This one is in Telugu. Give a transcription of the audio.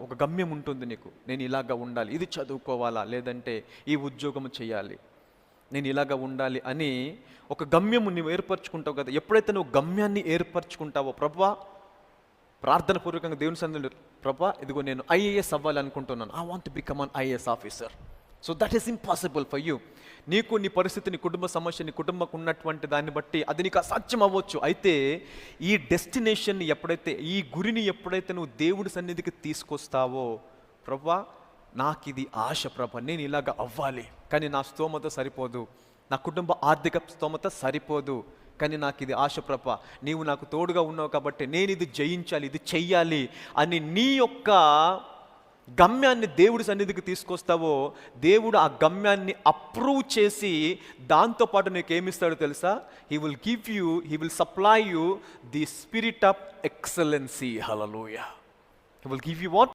ఒక గమ్యం ఉంటుంది నీకు. నేను ఇలాగా ఉండాలి, ఇది చదువుకోవాలా, లేదంటే ఈ ఉద్యోగం చేయాలి, నేను ఇలాగా ఉండాలి అని ఒక గమ్యము నువ్వు ఏర్పరచుకుంటావు కదా. ఎప్పుడైతే నువ్వు గమ్యాన్ని ఏర్పరచుకుంటావో, ప్రభువా ప్రార్థన పూర్వకంగా దేవుని సన్నిధిలో, ప్రభువా ఇదిగో నేను ఐఏఎస్ అవ్వాలి అనుకుంటున్నాను, I want to become an IAS officer. So that is impossible for you. నీకు నీ పరిస్థితి, నీ కుటుంబ సమస్య, నీ కుటుంబకు ఉన్నటువంటి దాన్ని బట్టి అది నీకు అసాధ్యం అవ్వచ్చు. అయితే ఈ డెస్టినేషన్ ఎప్పుడైతే, ఈ గురిని ఎప్పుడైతే నువ్వు దేవుడి సన్నిధికి తీసుకొస్తావో, ప్రభువా నాకు ఇది ఆశ ప్రభా, నేను ఇలాగ అవ్వాలి, కానీ నా స్తోమత సరిపోదు, నా కుటుంబ ఆర్థిక స్తోమత సరిపోదు, కానీ నాకు ఇది ఆశ ప్రభా, నీవు నాకు తోడుగా ఉన్నావు కాబట్టి నేను ఇది జయించాలి, ఇది చెయ్యాలి అని నీ యొక్క గమ్యాన్ని దేవుడి సన్నిధికి తీసుకొస్తావో, దేవుడు ఆ గమ్యాన్ని అప్రూవ్ చేసి దాంతోపాటు నీకు ఏమిస్తాడో తెలుసా? He will supply you the spirit of excellency. Hallelujah. He will give you what?